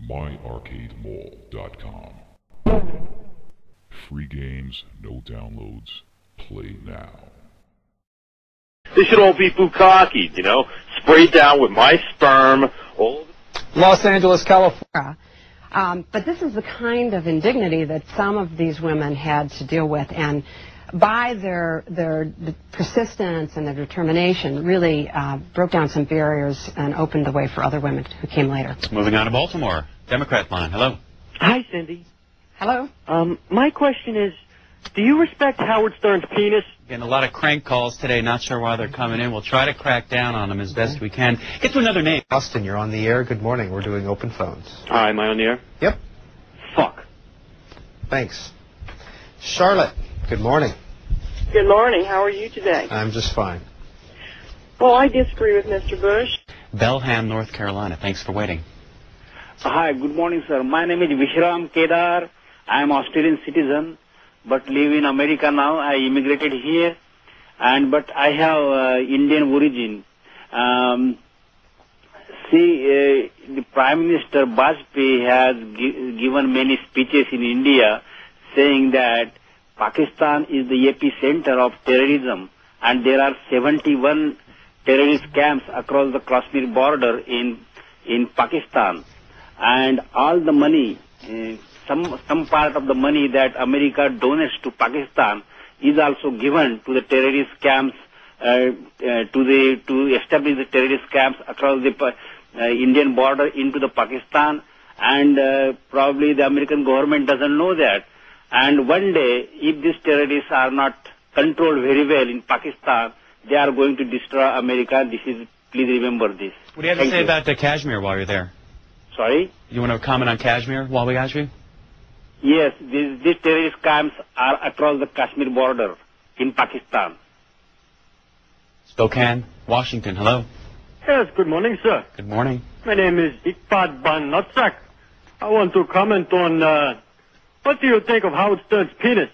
MyArcadeMall.com. Free games, no downloads. Play now. They should all be bukkakied, you know, sprayed down with my sperm. Los Angeles, California. But this is the kind of indignity that some of these women had to deal with, and by their persistence and their determination really broke down some barriers and opened the way for other women who came later. Moving on to Baltimore. Democrat line. Hello. Hi, Cindy. Hello. My question is, do you respect Howard Stern's penis? Getting a lot of crank calls today. Not sure why they're coming in. We'll try to crack down on them as best we can. Get to another name. Austin, you're on the air. Good morning. We're doing open phones. Hi, am I on the air? Yep. Fuck. Thanks. Charlotte, good morning. Good morning. How are you today? I'm just fine. Well, I disagree with Mr. Bush. Belham, North Carolina. Thanks for waiting. Hi, good morning, sir. My name is Vishram Kedar. I am Australian citizen, but live in America now. I immigrated here, but I have Indian origin. The Prime Minister Bajpayee has given many speeches in India saying that Pakistan is the epicenter of terrorism, and there are 71 terrorist camps across the Kashmir border in Pakistan. And all the money, some part of the money that America donates to Pakistan is also given to the terrorist camps, to establish the terrorist camps across the Indian border into the Pakistan. And probably the American government doesn't know that. And one day, if these terrorists are not controlled very well in Pakistan, they are going to destroy America. Please remember this. What do you have to say about Kashmir while you're there? Sorry? You want to comment on Kashmir while we got you? Yes, these terrorist camps are across the Kashmir border in Pakistan. Spokane, Washington. Hello. Yes, good morning, sir. Good morning. My name is Iqbal Ban Nutsak. I want to comment on, what do you think of Howard Stern's penis?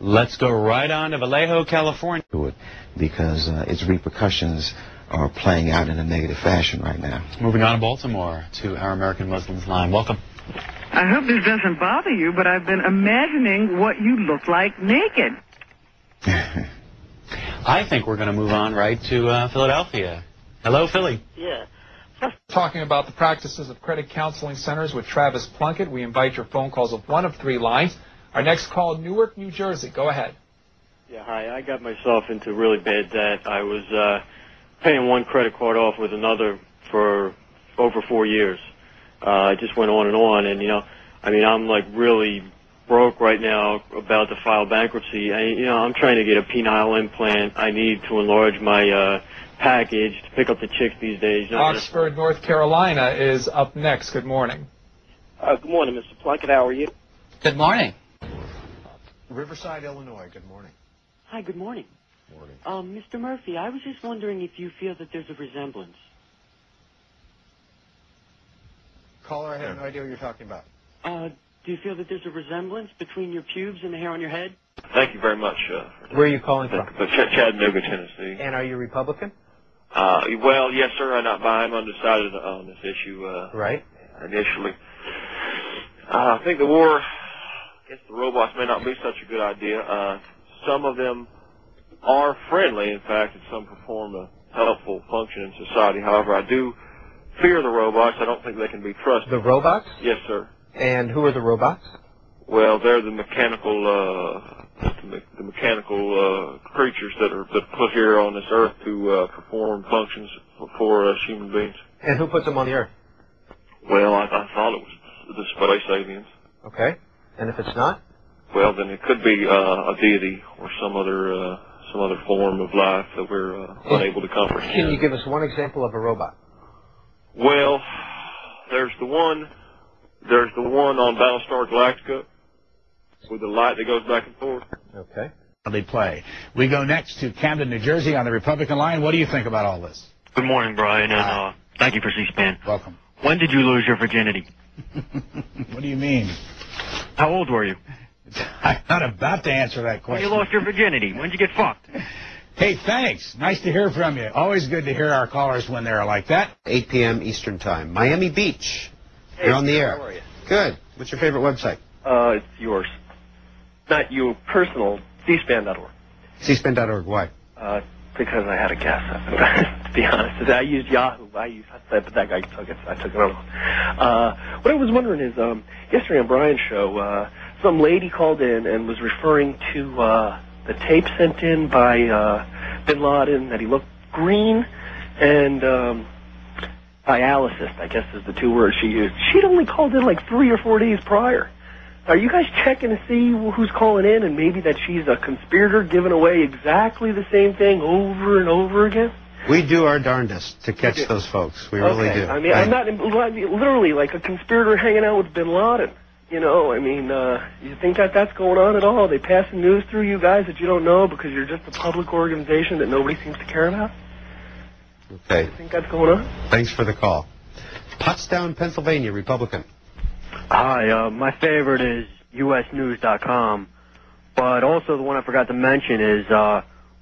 Let's go right on to Vallejo, California. Because its repercussions are playing out in a negative fashion right now. Moving on to Baltimore to our American Muslims line. Welcome. I hope this doesn't bother you, but I've been imagining what you look like naked. I think we're going to move on right to Philadelphia. Hello, Philly. Yeah. Talking about the practices of credit counseling centers with Travis Plunkett. We invite your phone calls of one of three lines. Our next call, Newark, New Jersey. Go ahead. Yeah, hi. I got myself into really bad debt. I was paying one credit card off with another for over 4 years. I just went on, and I'm like really broke right now, about to file bankruptcy. I'm trying to get a penile implant. I need to enlarge my package to pick up the chicks these days. Oxford, North Carolina is up next. Good morning. Good morning, Mr. Plunkett. How are you? Good morning. Riverside, Illinois. Good morning. Hi, good morning. Morning. Mr. Murphy, I was just wondering if you feel that there's a resemblance. Caller, I have no idea what you're talking about. Do you feel that there's a resemblance between your pubes and the hair on your head? Thank you very much. Where are you calling from? Chattanooga, Tennessee. And are you Republican? Well, yes, sir. I'm undecided on this issue. Right. Initially, I think the war against the robots may not be such a good idea. Some of them are friendly, in fact, and some perform a helpful function in society. However, I do fear the robots. I don't think they can be trusted. The robots? Yes, sir. And who are the robots? Well, they're the mechanical, creatures that are put here on this earth to perform functions for human beings. And who puts them on the earth? Well, I thought it was the space aliens. Okay. And if it's not? Well, then it could be a deity or some other form of life that we're unable to comprehend. Can you give us one example of a robot? Well, there's the one on Battlestar Galactica with the light that goes back and forth. Okay. They play. We go next to Camden, New Jersey on the Republican line. What do you think about all this? Good morning, Brian, and thank you for C-SPAN. Welcome. When did you lose your virginity? What do you mean? How old were you? I'm not about to answer that question. When you lost your virginity. When'd you get fucked? Hey, thanks. Nice to hear from you. Always good to hear our callers when they're like that. 8 p.m. Eastern Time. Miami Beach. You're on the air. How are you? Good. What's your favorite website? It's yours. Not you, personal, cspan.org. cspan.org. Why? Because I had a guess. To be honest, I used Yahoo. But that guy took it. So I took it on. What I was wondering is, yesterday on Brian's show, some lady called in and was referring to the tape sent in by Bin Laden that he looked green and dialysis, I guess is the two words she used. She'd only called in like 3 or 4 days prior. Are you guys checking to see who's calling in and maybe that she's a conspirator giving away exactly the same thing over and over again? We do our darndest to catch those folks. We really do. I mean, I'm not literally like a conspirator hanging out with Bin Laden. You know, I mean, you think that that's going on at all? Are they passing news through you guys that you don't know because you're just a public organization that nobody seems to care about? Okay. You think that's going on? Thanks for the call. Pottstown, Pennsylvania, Republican. Hi, my favorite is usnews.com, but also the one I forgot to mention is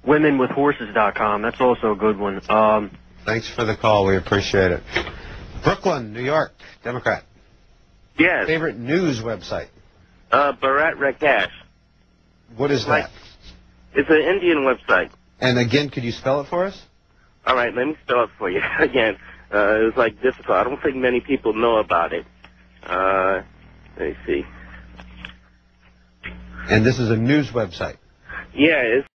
womenwithhorses.com. That's also a good one. Thanks for the call. We appreciate it. Brooklyn, New York, Democrat. Yes. Favorite news website? Bharat Rakash. What is that? It's an Indian website. And again, could you spell it for us? All right, let me spell it for you again. It's like difficult. I don't think many people know about it. Let me see. And this is a news website. Yeah, it's